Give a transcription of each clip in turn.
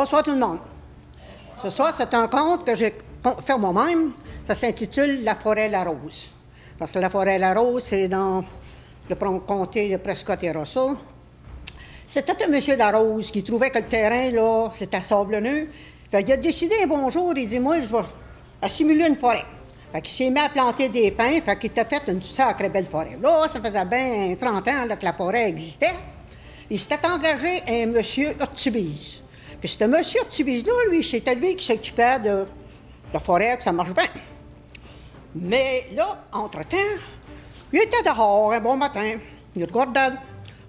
Bonsoir tout le monde. Ce soir, c'est un conte que j'ai fait moi-même. Ça s'intitule La forêt la rose. Parce que la forêt la rose, c'est dans le comté de Prescott et Russell. C'était un monsieur Larose qui trouvait que le terrain, là, c'était sablonneux. Fait qu'il a décidé un bon jour, il dit, moi, je vais simuler une forêt. Fait qu'il s'est mis à planter des pins, fait qu'il t'a fait une sacrée belle forêt. Là, ça faisait bien 30 ans là, que la forêt existait. Il s'était engagé un monsieur Urtubise. Puis ce monsieur Urtubise-là, lui, c'était lui qui s'occupait de la forêt, que ça marche bien. Mais là, entre-temps, il était dehors un bon matin. Il regardait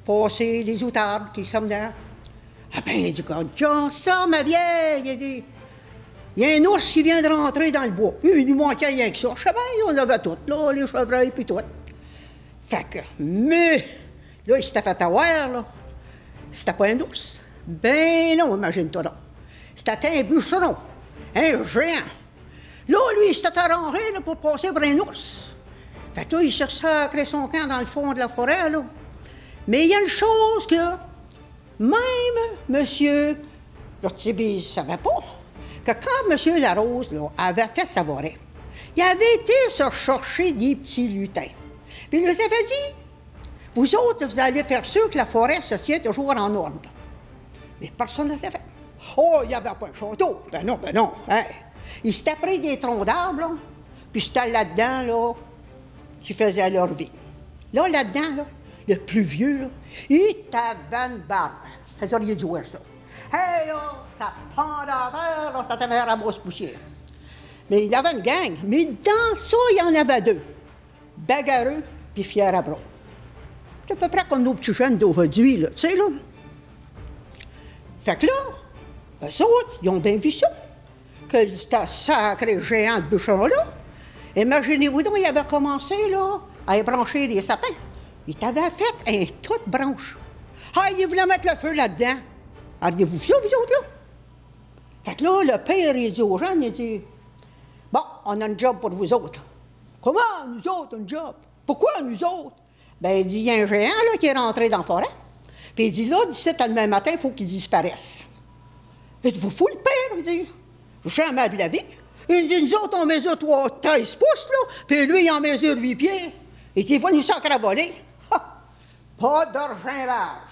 passer les outardes qui sommenaient. Ah ben, il dit, John, ça, ma vieille, il dit, il y a un ours qui vient de rentrer dans le bois. Il nous manquait rien que ça. Je sais bien, on avait tout, là, les chevreuils puis tout. Fait que, mais, là, il s'était fait avoir, là. C'était pas un ours. Ben non, imagine-toi donc. C'était un bûcheron, un géant. Là, lui, il s'était arrangé là, pour passer pour un ours. Fait que là, il s'est sacré son camp dans le fond de la forêt, là. Mais il y a une chose que même M. Urtubise ne savait pas, que quand M. Larose là, avait fait sa forêt, il avait été se chercher des petits lutins. Puis il nous avait dit, vous autres, vous allez faire sûr que la forêt se tient toujours en ordre. Mais personne ne s'est fait. Oh, il n'y avait pas un château. Ben non. Hein. Ils s'étaient pris des troncs d'arbres, là, puis c'était là-dedans, là, qui faisaient leur vie. Là, là-dedans, là, le plus vieux, là, il avait une barbe. C'est-à-dire, il a du ouest, là. Hey, là, ça pendait à terre, là, c'était vers la grosse poussière. Mais il avait une gang, mais dans ça, il y en avait deux. Bagarreux, puis fiers à bras. C'est à peu près comme nos petits jeunes d'aujourd'hui, là, tu sais, là. Fait que là, eux autres, ils ont bien vu ça, que c'était sacré géant de bûcheron-là. Imaginez-vous donc, il avait commencé, là, à ébrancher les sapins. Il t'avait fait un tas de branches. Ah, il voulait mettre le feu là-dedans. Regardez-vous ça, vous autres, là? Fait que là, le père, il dit aux jeunes, il dit, bon, on a un job pour vous autres. Comment, nous autres, un job? Pourquoi, nous autres? Ben, il dit, il y a un géant, là, qui est rentré dans la forêt. Puis il dit, là, d'ici à demain matin, il faut qu'il disparaisse. Êtes-vous fou, le père? Il dit, jamais de la vie. Il dit, nous autres, on mesure 13 pouces, là, puis lui, il en mesure 8 pieds. Il dit, il va nous sacrer à voler. Ha! Pas d'argent-vage.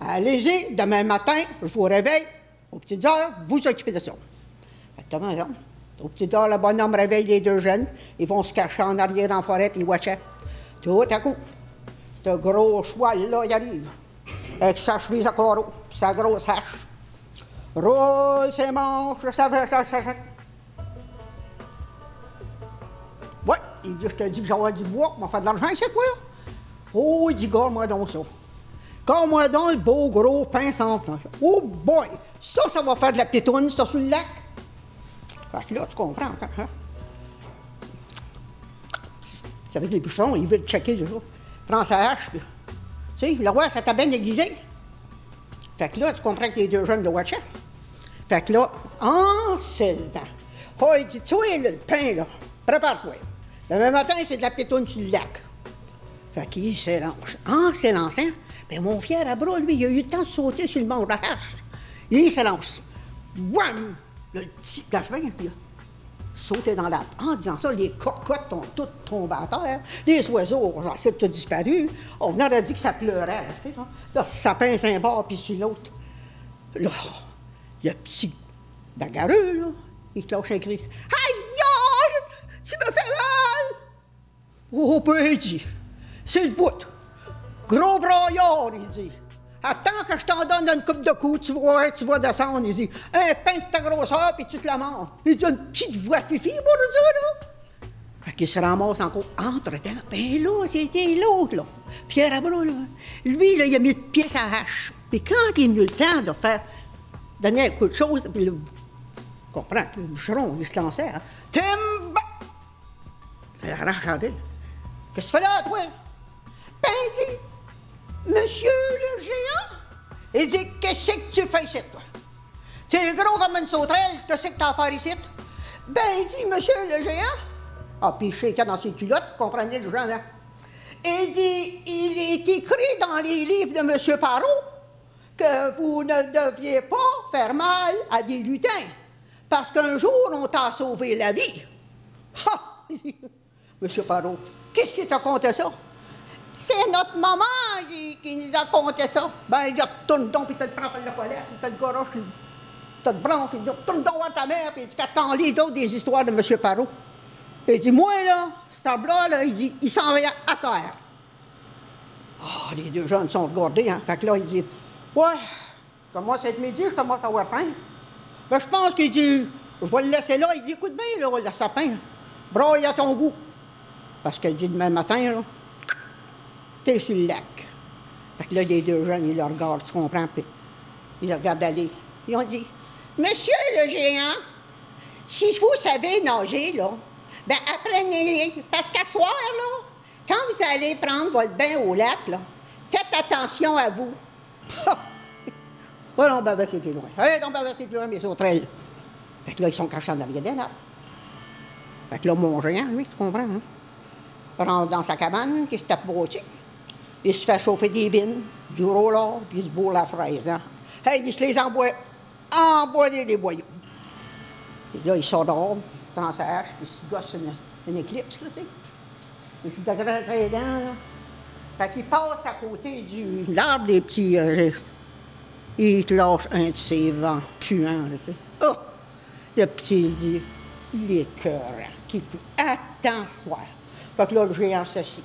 Allez-y, demain matin, je vous réveille. Aux petites heures, vous occupez de ça. Exactement, ça. Aux petites heures, le bonhomme réveille les deux jeunes. Ils vont se cacher en arrière dans la forêt, puis ils watchaient. Tout à coup, ce gros cheval-là, il arrive. Avec sa chemise à carreaux, puis sa grosse hache. Roule ses manches, ça. Ouais, il dit, je te dis que j'aurai du bois, on va faire de l'argent ici, toi, là. Oh, il dit, garde-moi donc ça. Garde-moi donc le beau gros pain sans planche. Oh boy, ça va faire de la pétoune, ça, sur le lac. Fait que là, tu comprends, hein? Ça avec les bûcherons, ils veulent checker, là. Prends sa hache, puis... Tu sais, le roi, ça t'a bien aiguisé. Fait que là, tu comprends que les deux jeunes le watchaient. Fait que là, en s'élevant, oh, il dit, toi, le pain, là, prépare-toi. Demain matin, c'est de la pétoune sur le lac. Fait qu'il s'élance. En s'élançant, bien, mon fier à bras, lui, il a eu le temps de sauter sur le manche de la hache. Il s'élance. Wham! Le petit gafin, puis là, sauté dans l'arbre. En disant ça, les cocottes ont toutes tombé à terre. Les oiseaux, ça a tout disparu. On aurait dit que ça pleurait, tu sais, là. Là, ça pince un bord, puis sur l'autre. Là, le petit bagarreux, là, il cloche un cri. Aïe, aïe! Tu me fais mal! Oh, ben, il dit, c'est le bout. Gros braillard, il dit. Attends que je t'en donne une coupe de coups, tu vas descendre, il dit. Un pain de ta grosseur, puis tu te la manges. Il dit une petite voix fifi, pour ça, là. Fait qu'il se ramasse encore entre-temps. Ben là, c'était l'autre, là. Pierre à bras, là. Lui, là, il a mis le pied sa hache. Puis quand il a eu le temps de faire, donner un coup de chose, puis là, comprends que le bûcheron, il se lançait, hein. Timba! Il a regardé. Qu'est-ce que tu fais là, toi? Ben, il dit, Monsieur le géant, il dit, qu'est-ce que tu fais ici, toi? T'es gros comme une sauterelle, qu'est-ce que t'as à faire ici? Ben, il dit, Monsieur le géant. Ah, puis il shakeait dans ses culottes, vous comprenez le genre, hein? Il dit, il est écrit dans les livres de Monsieur Parot que vous ne deviez pas faire mal à des lutins, parce qu'un jour, on t'a sauvé la vie. Ha! Monsieur Parot, qu'est-ce qui t'a conté ça? C'est notre maman qui nous a conté ça. Ben, il dit, retourne donc, puis tu te prends par la colère, puis tu te goroches, puis tu te branches, il dit, retourne donc voir ta mère, puis il dit, qu'attends les d'autres des histoires de Monsieur Parot. Il dit, moi, là, cet arbre-là, là, il dit, il s'en va à terre. Ah, les deux jeunes sont regardés, hein. Fait que là, il dit, ouais, comme moi, cet midi, je commence à avoir faim. Ben, je pense qu'il dit, je vais le laisser là. Il dit, écoute bien, là, le sapin, braille à ton goût. Parce qu'il dit, demain matin, là, t'es sur le lac. Fait que là, les deux jeunes, ils le regardent, tu comprends, puis ils le regardent aller. Ils ont dit, monsieur le géant, si vous savez nager, là, ben apprenez-les. Parce qu'à soir, là, quand vous allez prendre votre bain au lac, là, faites attention à vous. Ouais, non, ben, c'est plus loin. Hey, non, ben, c'est plus loin, mes sauterelles. Fait que là, ils sont cachés en arrière des arbres. Fait que là, mon géant, lui, tu comprends, hein? Rentre dans sa cabane, qui se tape brocher. Il se fait chauffer des bines, du roulard, puis il se bourre la fraise, hein? Hey, il se les envoie des boyaux. Et là, il sort dehors, prend sa hache, puis il se gosse une éclipse, là, tu sais. Il se dégrade les dents, là. Fait qu'il passe à côté de l'arbre des petits... il te lâche un de ses vents puants, là, tu sais. Oh! Le petit, il est écœurant, qui peut... Attends, soir. Fait que là, le géant s'assit.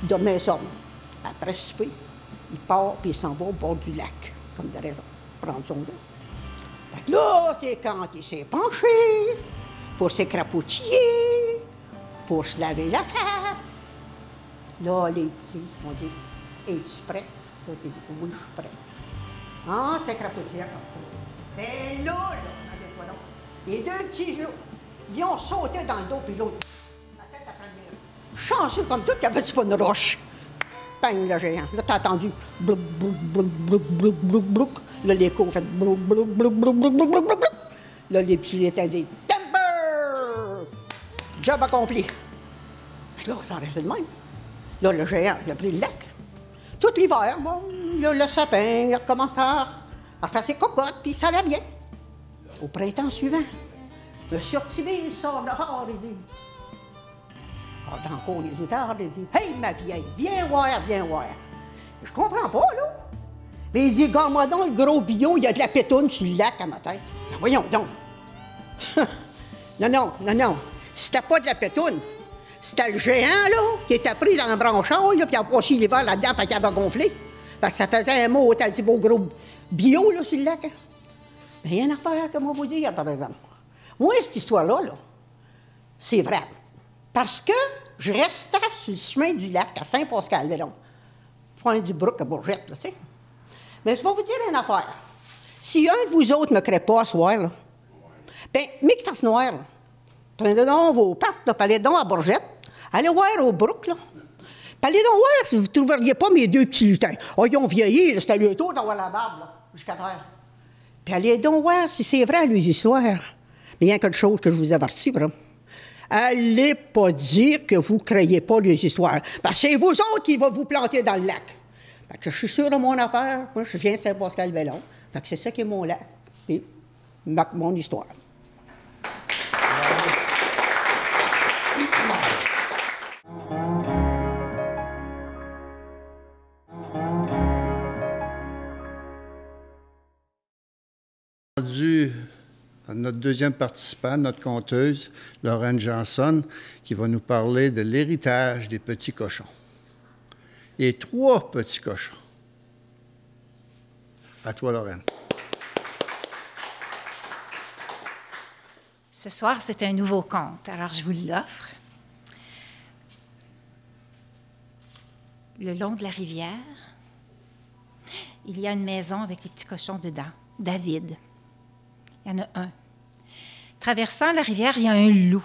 Il dormait ça. Après souper, il part, puis il s'en va au bord du lac, comme de raison, prendre son dos. Fait que là, c'est quand il s'est penché pour s'écrapoutiller, pour se laver la face. Là, les petits ont dit, es-tu prête? Là, il dit, oui, je suis prête. Ah, s'écrapoutiller comme ça. Ben là, regardez-toi donc. Les deux petits, là, ils ont sauté dans le dos, puis l'autre, la tête à première. Chanceux comme tout, qu'il n'y avait pas une roche. Bang, le géant. Là, t'as entendu bloup, bloup, bloup, bloup, bloup, bloup, bloup. Là, l'écho fait bloup, bloup, bloup, bloup, bloup, bloup, bloup, bloup. Là, les petits étaient dit timber! Job accompli. Fait là, ça restait le même. Là, le géant, il a pris le lac. Tout l'hiver, bon, là, le sapin, il a commencé à faire ses cocottes, puis ça allait bien. Au printemps suivant, le surtivé, il sort dehors, il dit... Quand encore les étards, il dit, « Hey, ma vieille, viens voir, viens voir. » Je comprends pas, là. Mais il dit, « Garde-moi donc le gros bio, il y a de la pétoune sur le lac à ma tête. » Ben voyons donc. Non. C'était pas de la pétoune. C'était le géant, là, qui était pris dans le branchard, là, puis il a passé l'hiver là-dedans, fait qu'il avait gonflé. Parce que ça faisait un mot, t'as dit, beau gros bio, là, sur le lac. Mais rien à faire, comme on vous dit, par exemple. Moi, cette histoire-là, là, c'est vrai. Parce que je restais sur le chemin du lac à Saint-Pascal-Vélon, point du Brook à Bourgette, là, tu sais. Mais je vais vous dire une affaire. Si un de vous autres ne me crée pas à soir, là, bien, mais qu'il fasse noir, là. Prenez donc vos pattes, là, puis allez donc à Bourgette, allez voir au Brook, là. Puis allez donc voir si vous ne trouveriez pas mes deux petits lutins. Oh, ils ont vieilli, là, c'était le tour d'avoir la barbe, là, jusqu'à terre. Puis allez donc voir si c'est vrai, les histoires. Mais il y a quelque chose que je vous avertis, là. Allez pas dire que vous ne croyez pas les histoires. Parce que c'est vous autres qui va vous planter dans le lac. Fait que je suis sûr de mon affaire. Moi, je viens de Saint-Pascal-Vélon. Fait que c'est ça qui est mon lac. Et mon histoire. Notre deuxième participant, notre conteuse, Lorraine Janson, qui va nous parler de l'héritage des petits cochons. Les 3 petits cochons. À toi, Lorraine. Ce soir, c'est un nouveau conte, alors je vous l'offre. Le long de la rivière, il y a une maison avec les petits cochons dedans. David. Il y en a un. Traversant la rivière, il y a un loup.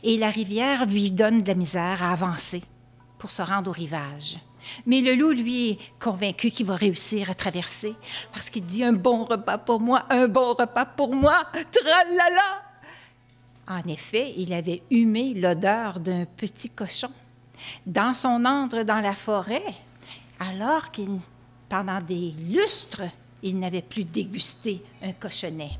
Et la rivière lui donne de la misère à avancer pour se rendre au rivage. Mais le loup, lui, est convaincu qu'il va réussir à traverser parce qu'il dit « Un bon repas pour moi, un bon repas pour moi, tralala! » En effet, il avait humé l'odeur d'un petit cochon dans son antre dans la forêt, alors qu'il Pendant des lustres, il n'avait plus dégusté un cochonnet.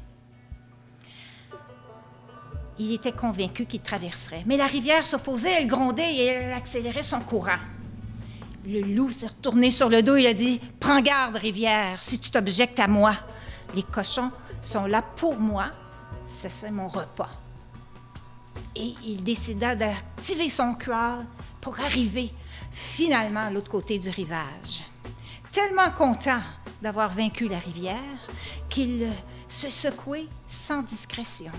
Il était convaincu qu'il traverserait. Mais la rivière s'opposait, elle grondait et elle accélérait son courant. Le loup s'est retourné sur le dos et il a dit « Prends garde, rivière, si tu t'objectes à moi. Les cochons sont là pour moi. C'est mon repas. » Et il décida d'activer son crawl pour arriver finalement à l'autre côté du rivage. Tellement content d'avoir vaincu la rivière qu'il se secouait sans discrétion.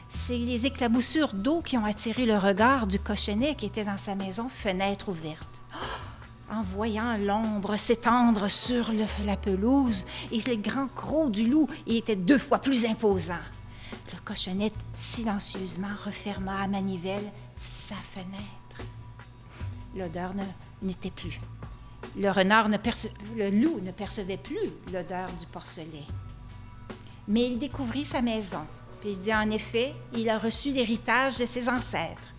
C'est les éclaboussures d'eau qui ont attiré le regard du cochonnet qui était dans sa maison, fenêtre ouverte. En voyant l'ombre s'étendre sur la pelouse et le grand croc du loup, il était 2 fois plus imposant. Le cochonnet silencieusement referma à manivelle sa fenêtre. L'odeur n'était plus. Le loup ne percevait plus l'odeur du porcelet. Mais il découvrit sa maison. Puis il dit, en effet, il a reçu l'héritage de ses ancêtres.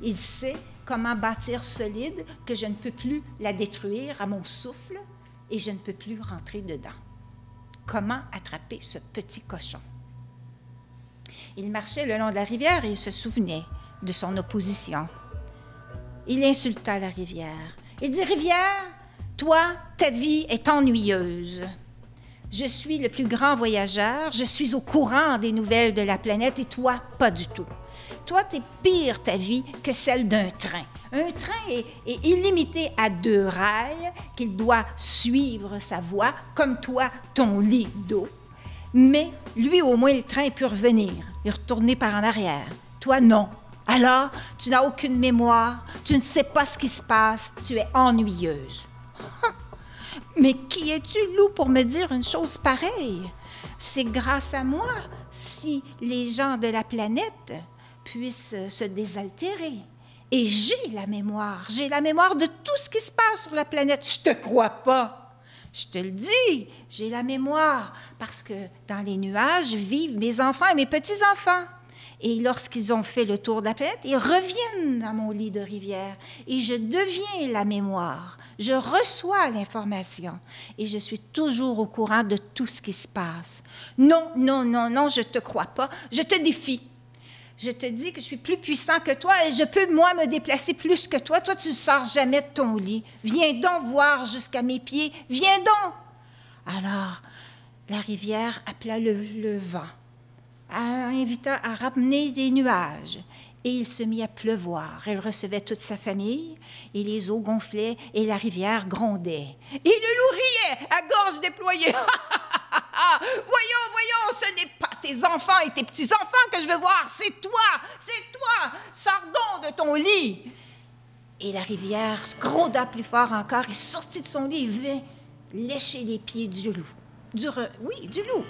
Il sait comment bâtir solide que je ne peux plus la détruire à mon souffle et je ne peux plus rentrer dedans. Comment attraper ce petit cochon? Il marchait le long de la rivière et il se souvenait de son opposition. Il insulta la rivière. Il dit, « Rivière, toi, ta vie est ennuyeuse. Je suis le plus grand voyageur, je suis au courant des nouvelles de la planète et toi, pas du tout. Toi, t'es pire ta vie que celle d'un train. Un train est illimité à 2 rails qu'il doit suivre sa voie, comme toi, ton lit d'eau. Mais lui, au moins, le train peut revenir et retourner par en arrière. Toi, non. Alors, tu n'as aucune mémoire, tu ne sais pas ce qui se passe, tu es ennuyeuse. » Mais qui es-tu, loup, pour me dire une chose pareille? C'est grâce à moi si les gens de la planète puissent se désaltérer. Et j'ai la mémoire de tout ce qui se passe sur la planète. Je te crois pas. Je te le dis, j'ai la mémoire parce que dans les nuages vivent mes enfants et mes petits-enfants. Et lorsqu'ils ont fait le tour de la planète, ils reviennent à mon lit de rivière et je deviens la mémoire. Je reçois l'information et je suis toujours au courant de tout ce qui se passe. Non, non, non, non, je ne te crois pas. Je te défie. Je te dis que je suis plus puissant que toi et je peux, moi, me déplacer plus que toi. Toi, tu ne sors jamais de ton lit. Viens donc voir jusqu'à mes pieds. Viens donc. Alors, la rivière appela le vent, invita à ramener des nuages. Et il se mit à pleuvoir. Elle recevait toute sa famille, et les eaux gonflaient, et la rivière grondait. Et le loup riait, à gorge déployée. Voyons, voyons, ce n'est pas tes enfants et tes petits-enfants que je veux voir, c'est toi, sors donc de ton lit. Et la rivière gronda plus fort encore, et sortit de son lit, et vint lécher les pieds du loup. Du loup.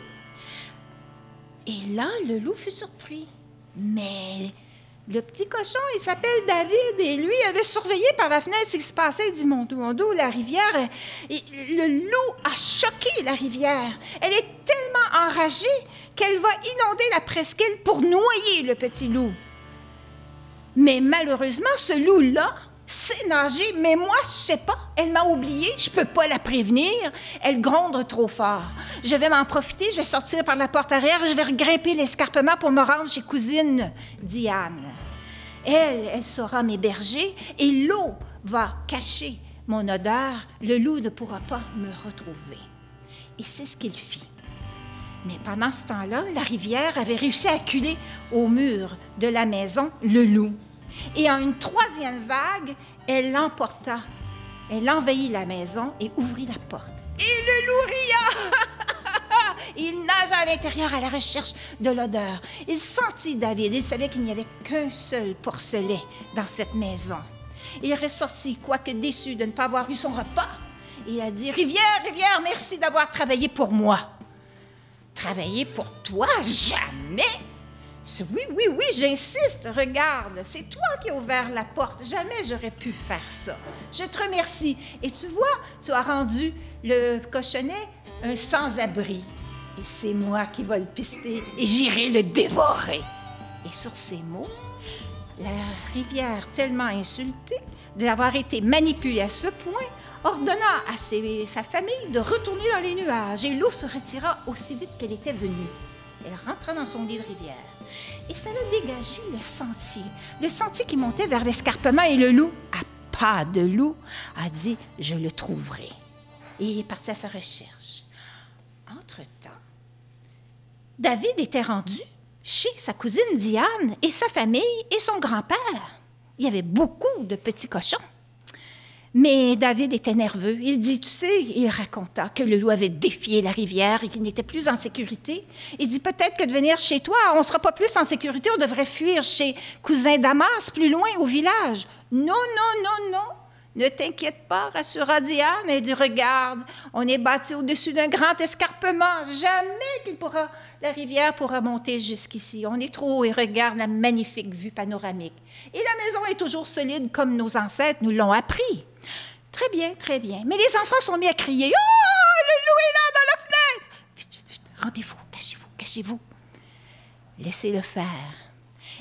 Et là, le loup fut surpris. Mais le petit cochon, il s'appelle David, et lui avait surveillé par la fenêtre ce qui se passait. Il dit, mon dos, la rivière. Et le loup a choqué la rivière. Elle est tellement enragée qu'elle va inonder la presqu'île pour noyer le petit loup. Mais malheureusement, ce loup-là sait nager, mais moi, je sais pas. Elle m'a oublié, je peux pas la prévenir. Elle gronde trop fort. Je vais m'en profiter, je vais sortir par la porte arrière, je vais regrimper l'escarpement pour me rendre chez cousine Diane. Elle saura m'héberger et l'eau va cacher mon odeur. Le loup ne pourra pas me retrouver. Et c'est ce qu'il fit. Mais pendant ce temps-là, la rivière avait réussi à acculer au mur de la maison le loup. Et en une 3e vague, elle l'emporta. Elle envahit la maison et ouvrit la porte. Et le loup ria! Il nagea à l'intérieur à la recherche de l'odeur. Il sentit David. Il savait qu'il n'y avait qu'un seul porcelet dans cette maison. Il ressortit, quoique déçu de ne pas avoir eu son repas. Il a dit, « Rivière, rivière, merci d'avoir travaillé pour moi. » « Travailler pour toi? Jamais! » Oui, j'insiste, regarde, c'est toi qui as ouvert la porte. Jamais j'aurais pu faire ça. Je te remercie. Et tu vois, tu as rendu le cochonnet un sans-abri. Et c'est moi qui vais le pister et j'irai le dévorer. Et sur ces mots, la rivière, tellement insultée d'avoir été manipulée à ce point, ordonna à sa famille de retourner dans les nuages et l'eau se retira aussi vite qu'elle était venue. Elle rentra dans son lit de rivière et ça a dégagé le sentier qui montait vers l'escarpement et le loup, à pas de loup, a dit « Je le trouverai ». Et il est parti à sa recherche. Entre-temps, David était rendu chez sa cousine Diane et sa famille et son grand-père. Il y avait beaucoup de petits cochons. Mais David était nerveux. Il dit, tu sais, il raconta que le loup avait défié la rivière et qu'il n'était plus en sécurité. Il dit, peut-être que de venir chez toi, on ne sera pas plus en sécurité, on devrait fuir chez cousin Damas, plus loin, au village. Non, non, non, non. Ne t'inquiète pas, rassura Diane. Elle dit, regarde, on est bâti au-dessus d'un grand escarpement. Jamais la rivière pourra monter jusqu'ici. On est trop haut et regarde la magnifique vue panoramique. Et la maison est toujours solide comme nos ancêtres nous l'ont appris. Très bien, très bien. Mais les enfants sont mis à crier. « Oh, le loup est là dans la fenêtre! » Vite, vite, vite, rendez-vous, cachez-vous, cachez-vous. Laissez-le faire.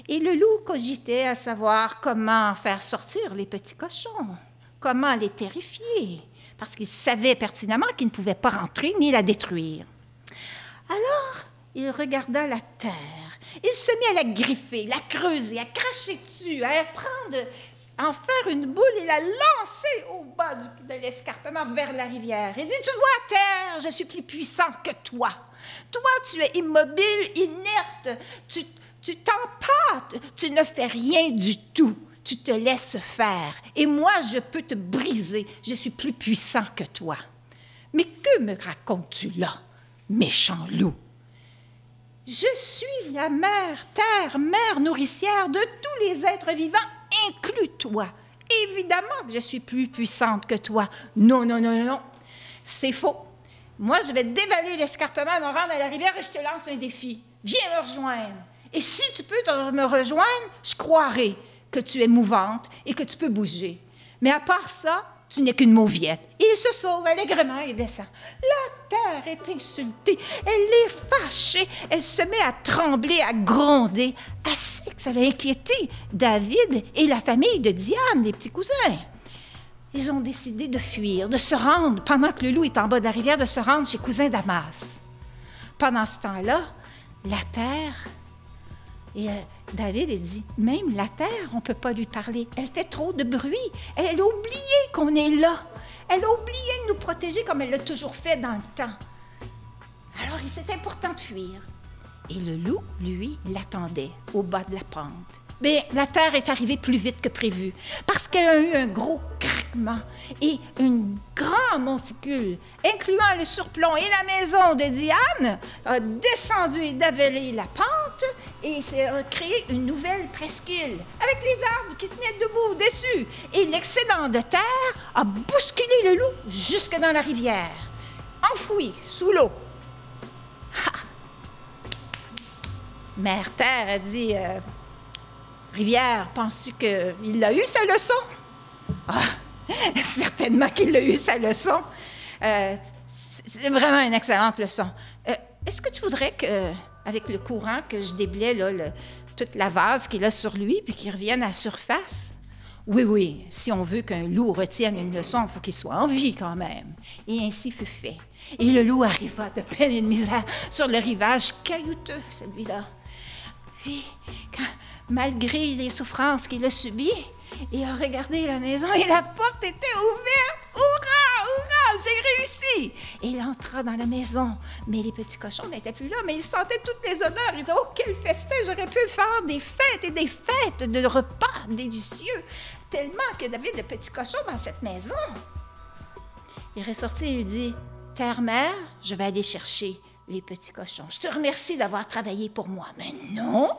Et le loup cogitait à savoir comment faire sortir les petits cochons, comment les terrifier, parce qu'il savait pertinemment qu'il ne pouvait pas rentrer ni la détruire. Alors, il regarda la terre. Il se mit à la griffer, la creuser, à cracher dessus, à en faire une boule et la lancer au bas de l'escarpement vers la rivière. Il dit, tu vois, terre, je suis plus puissant que toi. Toi, tu es immobile, inerte, tu t'empâtes, tu ne fais rien du tout. Tu te laisses faire. Et moi, je peux te briser. Je suis plus puissant que toi. Mais que me racontes-tu là, méchant loup? Je suis la mère terre, mère nourricière de tous les êtres vivants, inclus toi. Évidemment que je suis plus puissante que toi. Non, non, non, non, c'est faux. Moi, je vais dévaler l'escarpement et me rendre à la rivière et je te lance un défi. Viens me rejoindre. Et si tu peux me rejoindre, je croirai que tu es mouvante et que tu peux bouger. Mais à part ça, tu n'es qu'une mauviette. Il se sauve allègrement et descend. La terre est insultée, elle est fâchée, elle se met à trembler, à gronder, assez que ça l'a inquiété David et la famille de Diane, les petits cousins. Ils ont décidé de fuir, de se rendre, pendant que le loup est en bas de la rivière, de se rendre chez cousin Damas. Pendant ce temps-là, la terre... Et David a dit, même la terre, on ne peut pas lui parler. Elle fait trop de bruit. Elle a oublié qu'on est là. Elle a oublié de nous protéger comme elle l'a toujours fait dans le temps. Alors, c'est important de fuir. Et le loup, lui, l'attendait au bas de la pente. Mais la terre est arrivée plus vite que prévu parce qu'elle a eu un gros craquement et un grand monticule, incluant le surplomb et la maison de Diane, a descendu et dévalé la pente et a créé une nouvelle presqu'île avec les arbres qui tenaient debout au-dessus. Et l'excédent de terre a bousculé le loup jusque dans la rivière, enfoui sous l'eau. Ha! Mère Terre a dit... Rivière, penses-tu qu'il a eu sa leçon? Ah, certainement qu'il a eu sa leçon. C'est vraiment une excellente leçon. Est-ce que tu voudrais qu'avec le courant, que je déblaye là, toute la vase qu'il a sur lui, puis qu'il revienne à la surface? Oui, oui, si on veut qu'un loup retienne une leçon, il faut qu'il soit en vie quand même. Et ainsi fut fait. Et le loup arriva de peine et de misère sur le rivage caillouteux, celui-là. Puis, malgré les souffrances qu'il a subies, il a regardé la maison et la porte était ouverte. Hurrah, hurrah, j'ai réussi! Et il entra dans la maison. Mais les petits cochons n'étaient plus là, mais il sentait toutes les odeurs. Il disait, oh, quel festin! J'aurais pu faire des fêtes et des fêtes de repas délicieux. Tellement que y avait de petits cochons dans cette maison. Il est ressorti et il dit, Terre-mère, je vais aller chercher les petits cochons. Je te remercie d'avoir travaillé pour moi. Mais non!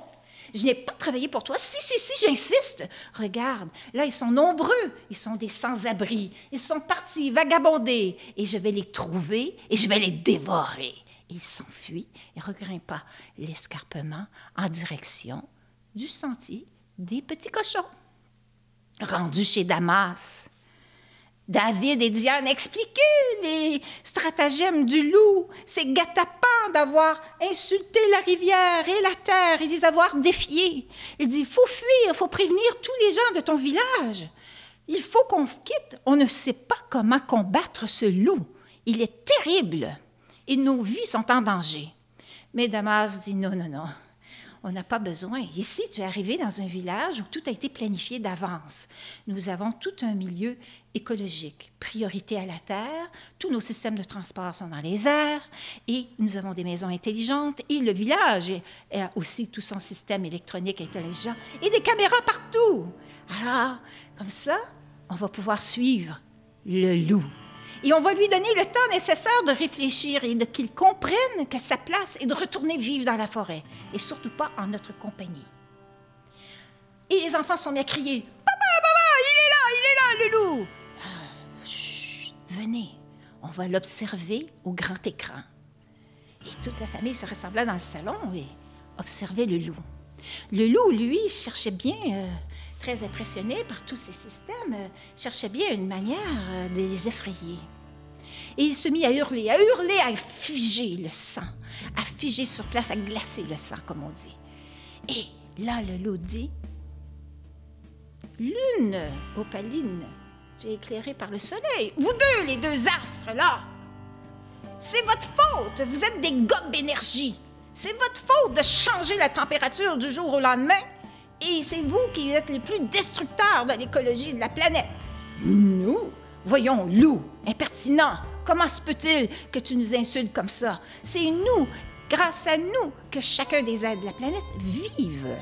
Je n'ai pas travaillé pour toi. Si, j'insiste. Regarde, là, ils sont nombreux. Ils sont des sans-abri. Ils sont partis vagabonder. Et je vais les trouver et je vais les dévorer. Et il s'enfuit et regrimpa l'escarpement en direction du sentier des petits cochons. Rendu chez Damas, David et Diane expliquaient les stratagèmes du loup, ses guet-apens d'avoir insulté la rivière et la terre et les avoir défiés. Il dit, il faut fuir, il faut prévenir tous les gens de ton village. Il faut qu'on quitte. On ne sait pas comment combattre ce loup. Il est terrible et nos vies sont en danger. » Mais Damas dit « Non, non, non. On n'a pas besoin. Ici, tu es arrivé dans un village où tout a été planifié d'avance. Nous avons tout un milieu écologique, priorité à la terre, tous nos systèmes de transport sont dans les airs, et nous avons des maisons intelligentes, et le village a aussi tout son système électronique intelligent, et des caméras partout. Alors, comme ça, on va pouvoir suivre le loup. Et on va lui donner le temps nécessaire de réfléchir et qu'il comprenne que sa place est de retourner vivre dans la forêt, et surtout pas en notre compagnie. » Et les enfants sont mis à crier « Papa, papa, il est là, le loup! » Chut, venez, on va l'observer au grand écran. Et toute la famille se rassemblait dans le salon et observait le loup. Le loup, lui, cherchait bien... très impressionné par tous ces systèmes, cherchait bien une manière de les effrayer. Et il se mit à hurler, à figer le sang, à figer sur place, à glacer le sang, comme on dit. Et là, le loup dit, « Lune, opaline, tu es éclairée par le soleil. Vous deux, les deux astres, là, c'est votre faute, vous êtes des gobes d'énergie. C'est votre faute de changer la température du jour au lendemain. Et c'est vous qui êtes les plus destructeurs de l'écologie de la planète. » Nous? Voyons, loup, impertinent, comment se peut-il que tu nous insultes comme ça? C'est nous, grâce à nous, que chacun des êtres de la planète vive,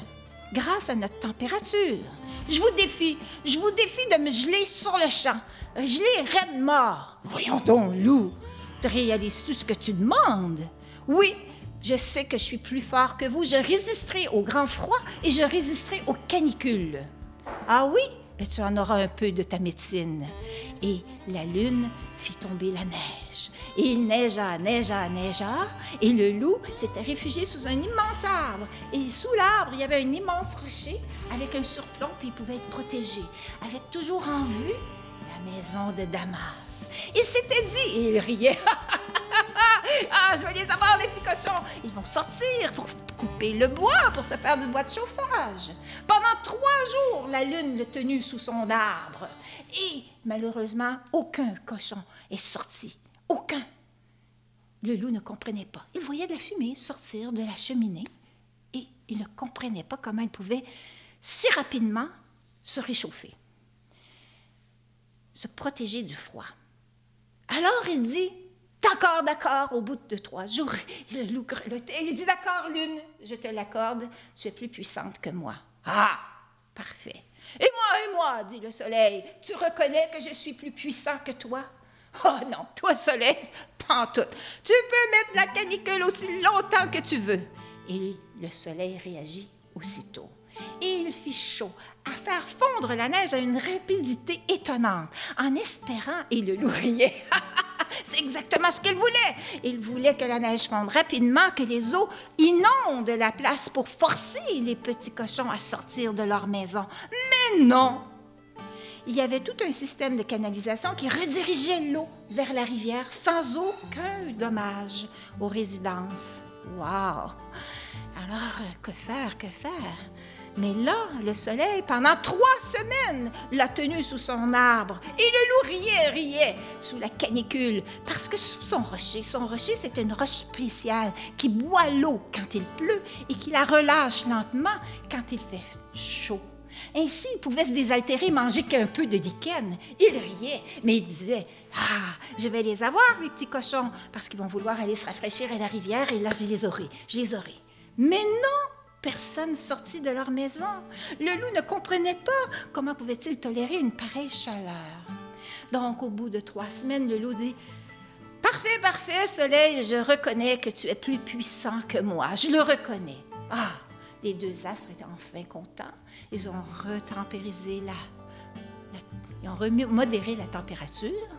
grâce à notre température. Je vous défie de me geler sur le champ, geler raide mort. Voyons donc, loup, tu réalises-tu ce que tu demandes? Oui. Je sais que je suis plus fort que vous. Je résisterai au grand froid et je résisterai aux canicules. Ah oui? Mais tu en auras un peu de ta médecine. Et la lune fit tomber la neige. Et il neigea, et le loup s'était réfugié sous un immense arbre. Et sous l'arbre, il y avait un immense rocher avec un surplomb, puis il pouvait être protégé, avec toujours en vue la maison de Damas. Il s'était dit, et il riait, « Ah, je vais les avoir, les petits cochons! Ils vont sortir pour couper le bois, pour se faire du bois de chauffage. » Pendant 3 jours, la lune le tenut sous son arbre. Et malheureusement, aucun cochon est sorti. Aucun. Le loup ne comprenait pas. Il voyait de la fumée sortir de la cheminée et il ne comprenait pas comment il pouvait si rapidement se réchauffer, se protéger du froid. Alors il dit, « D'accord, au bout de 3 jours, le loup grelottait. Il dit, « D'accord, lune, je te l'accorde, tu es plus puissante que moi. »« Ah, parfait. »« Et moi, dit le soleil, tu reconnais que je suis plus puissant que toi? »« Oh non, toi, soleil, pas en tout. Tu peux mettre la canicule aussi longtemps que tu veux. » Et le soleil réagit aussitôt. Et il fit chaud, à faire fondre la neige à une rapidité étonnante, en espérant, et le loup riait, c'est exactement ce qu'il voulait. Il voulait que la neige fonde rapidement, que les eaux inondent la place pour forcer les petits cochons à sortir de leur maison. Mais non! Il y avait tout un système de canalisation qui redirigeait l'eau vers la rivière sans aucun dommage aux résidences. Wow! Alors, que faire? Mais là, le soleil, pendant 3 semaines, l'a tenu sous son arbre. Et le loup riait sous la canicule, parce que sous son rocher, c'est une roche spéciale qui boit l'eau quand il pleut et qui la relâche lentement quand il fait chaud. Ainsi, il pouvait se désaltérer, manger qu'un peu de lichen. Il riait, mais il disait, « Ah, je vais les avoir, les petits cochons, parce qu'ils vont vouloir aller se rafraîchir à la rivière, et là, je les aurai. » Mais non! Personne sortit de leur maison. Le loup ne comprenait pas comment pouvait-il tolérer une pareille chaleur. Donc, au bout de 3 semaines, le loup dit, « Parfait, soleil, je reconnais que tu es plus puissant que moi. Je le reconnais. » Ah, les 2 astres étaient enfin contents. Ils ont retempérisé ils ont modéré la température.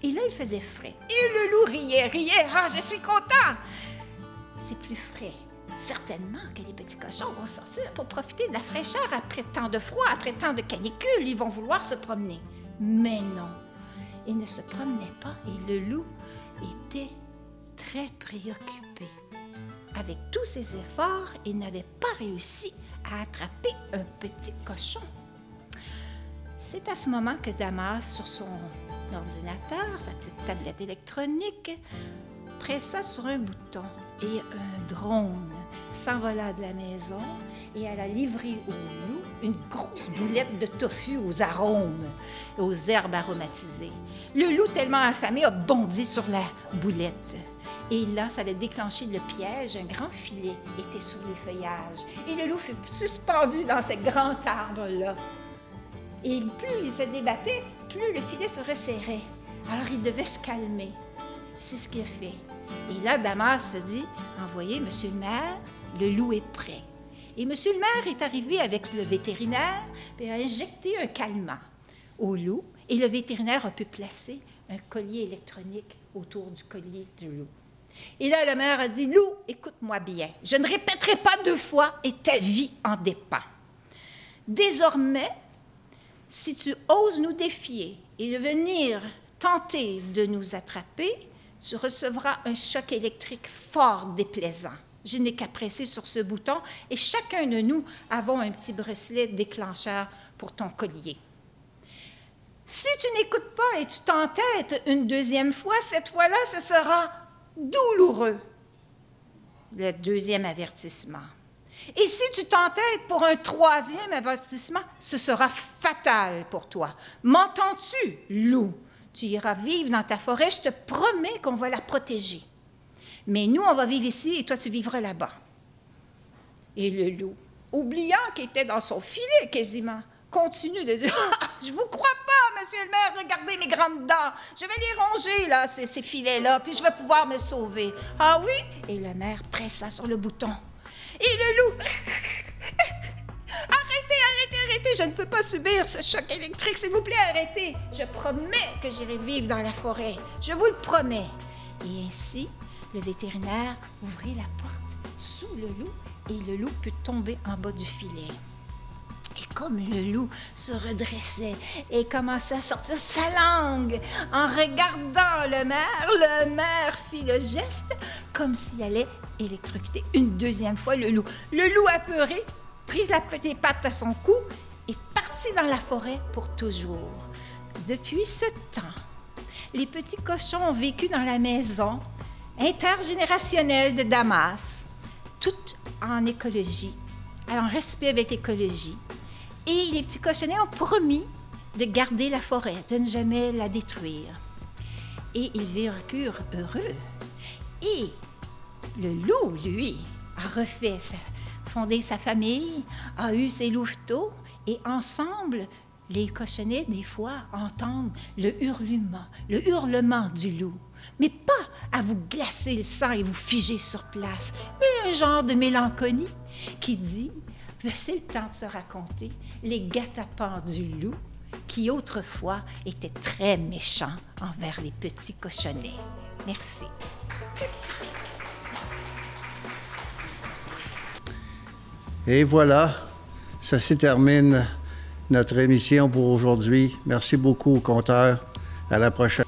Et là, il faisait frais. Et le loup riait. « Ah, je suis content! » C'est plus frais. Certainement que les petits cochons vont sortir pour profiter de la fraîcheur après tant de froid, après tant de canicule. Ils vont vouloir se promener. Mais non, ils ne se promenaient pas et le loup était très préoccupé. Avec tous ses efforts, il n'avait pas réussi à attraper un petit cochon. C'est à ce moment que Damas, sur son ordinateur, sa petite tablette électronique, pressa sur un bouton et un drone s'envola de la maison et alla livrer au loup une grosse boulette de tofu aux arômes, aux herbes aromatisées. Le loup, tellement affamé, a bondi sur la boulette. Et là, ça a déclenché le piège. Un grand filet était sur les feuillages. Et le loup fut suspendu dans ce grand arbre-là. Et plus il se débattait, plus le filet se resserrait. Alors, il devait se calmer. C'est ce qu'il a fait. Et là, Damas se dit, « Envoyez, monsieur le maire, le loup est prêt. » Et monsieur le maire est arrivé avec le vétérinaire et a injecté un calmant au loup. Et le vétérinaire a pu placer un collier électronique autour du collier du loup. Et là, le maire a dit, « Loup, écoute-moi bien. Je ne répéterai pas 2 fois et ta vie en dépend. Désormais, si tu oses nous défier et venir tenter de nous attraper, tu recevras un choc électrique fort déplaisant. Je n'ai qu'à presser sur ce bouton et chacun de nous avons un petit bracelet déclencheur pour ton collier. Si tu n'écoutes pas et tu t'entêtes une 2e fois, cette fois-là, ce sera douloureux. » Le 2e avertissement. « Et si tu t'entêtes pour un 3e avertissement, ce sera fatal pour toi. M'entends-tu, loup? Tu iras vivre dans ta forêt, je te promets qu'on va la protéger. Mais nous, on va vivre ici et toi, tu vivras là-bas. » Et le loup, oubliant qu'il était dans son filet quasiment, continue de dire, « Ah, je vous crois pas, monsieur le maire, regardez mes grandes dents. Je vais les ronger, là, ces filets-là, puis je vais pouvoir me sauver. »« Ah oui? » Et le maire pressa sur le bouton. Et le loup, « Arrêtez, je ne peux pas subir ce choc électrique, s'il vous plaît, arrêtez. Je promets que j'irai vivre dans la forêt, je vous le promets. » Et ainsi, le vétérinaire ouvrit la porte sous le loup et le loup put tomber en bas du filet. Et comme le loup se redressait et commençait à sortir sa langue en regardant le maire fit le geste comme s'il allait électrocuter une 2e fois le loup. Le loup apeuré prit les pattes à son cou et partit dans la forêt pour toujours. Depuis ce temps, les petits cochons ont vécu dans la maison intergénérationnelle de Damas, tout en écologie, en respect avec l'écologie. Et les petits cochonnets ont promis de garder la forêt, de ne jamais la détruire. Et ils vécurent heureux. Et le loup, lui, a fondé sa famille, a eu ses louveteaux, et ensemble, les cochonnets, des fois, entendent le hurlement du loup. Mais pas à vous glacer le sang et vous figer sur place, mais un genre de mélancolie qui dit que c'est le temps de se raconter les guet-apens du loup qui autrefois était très méchant envers les petits cochonnets. Merci. Et voilà, ça se termine notre émission pour aujourd'hui. Merci beaucoup au conteur. À la prochaine.